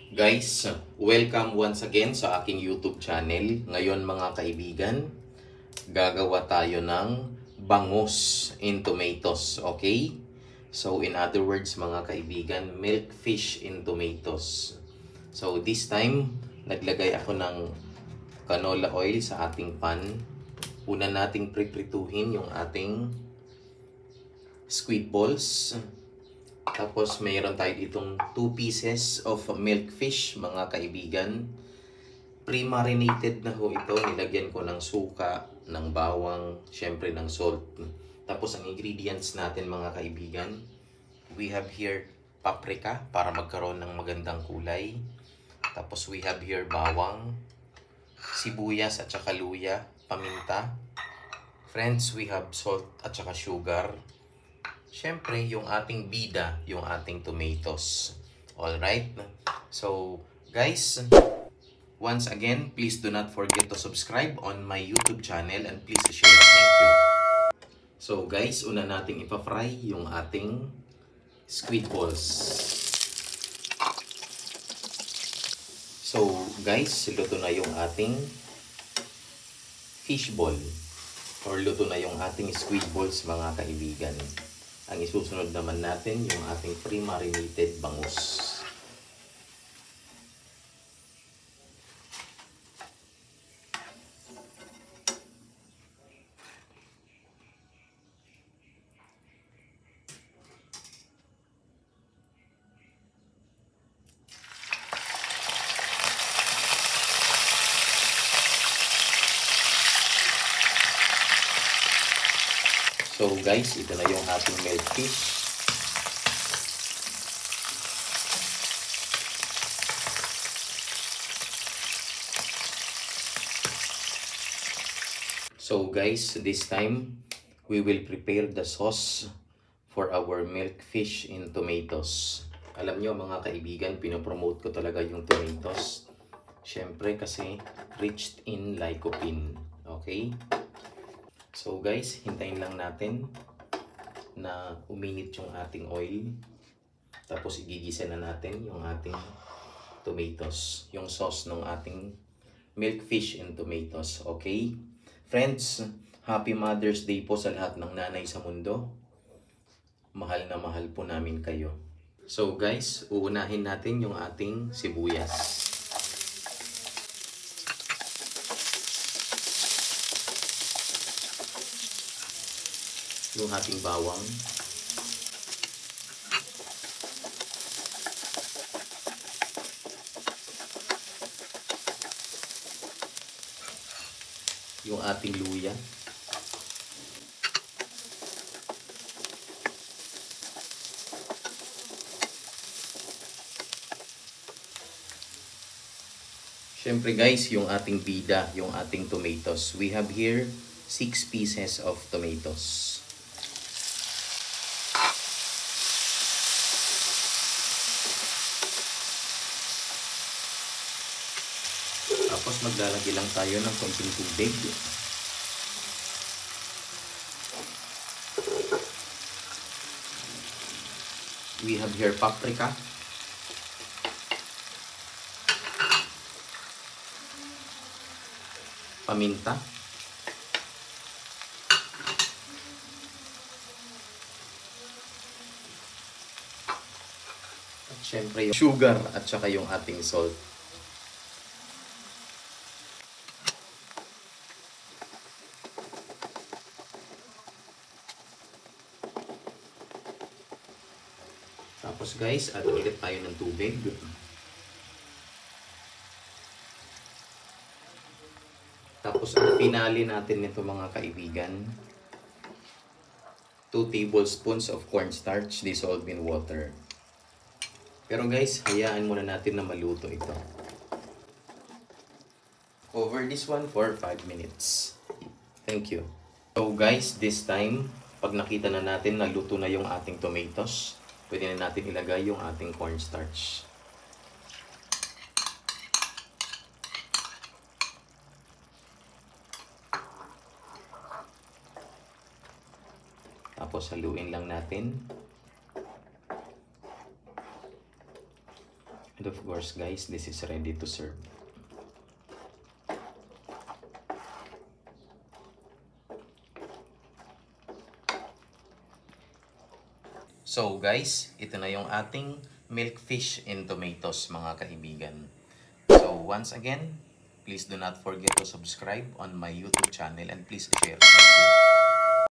Guys, welcome once again sa aking YouTube channel. Ngayon mga kaibigan, gagawa tayo ng bangus in tomatoes, okay? So in other words mga kaibigan, milk fish in tomatoes. So this time, naglagay ako ng canola oil sa ating pan. Una nating priprituhin yung ating squid balls. Tapos mayroon tayo ditong 2 pieces of milk fish mga kaibigan. Pre-marinated na ho ito. Nilagyan ko ng suka, ng bawang, syempre ng salt. Tapos ang ingredients natin mga kaibigan, we have here paprika para magkaroon ng magandang kulay. Tapos we have here bawang, sibuyas at saka luya, paminta. Friends, we have salt at saka sugar. Siyempre, yung ating bida, yung ating tomatoes. Alright? So, guys, once again, please do not forget to subscribe on my YouTube channel and please share. Thank you. So, guys, una nating ipa-fry yung ating squid balls. So, guys, luto na yung ating fish ball. Or luto na yung ating squid balls, mga kaibigan. Ang isusunod naman natin yung ating pre-marinated bangus. So guys, ito na yung ating milk fish. So guys, this time we will prepare the sauce for our milk fish in tomatoes. Alam nyo mga kaibigan, pinopromote ko talaga yung tomatoes. Syempre kasi rich in lycopene. Okay? So guys, hintayin lang natin na uminit yung ating oil. Tapos igigisa na natin yung ating tomatoes. Yung sauce ng ating milk fish and tomatoes. Okay? Friends, Happy Mother's Day po sa lahat ng nanay sa mundo. Mahal na mahal po namin kayo. So guys, uunahin natin yung ating sibuyas. Yung ating bawang, yung ating luya, syempre guys, yung ating bida, yung ating tomatoes. We have here 6 pieces of tomatoes. Tapos maglalagay lang tayo ng konting tubig. We have here paprika. Paminta. At syempre yung sugar at saka yung ating salt. Tapos guys, add ulit tayo ng tubig. Tapos ang finale natin nito mga kaibigan, 2 tablespoons of cornstarch dissolved in water. Pero guys, hayaan muna natin na maluto ito. Cover this one for 5 minutes. Thank you. So guys, this time, pag nakita na natin na luto na yung ating tomatoes, pwede na natin ilagay yung ating cornstarch. Tapos haluin lang natin. And And of course guys, this is ready to serve. So guys, ito na yung ating milk fish in tomatoes mga kaibigan. So once again, please do not forget to subscribe on my YouTube channel and please share. Thank you.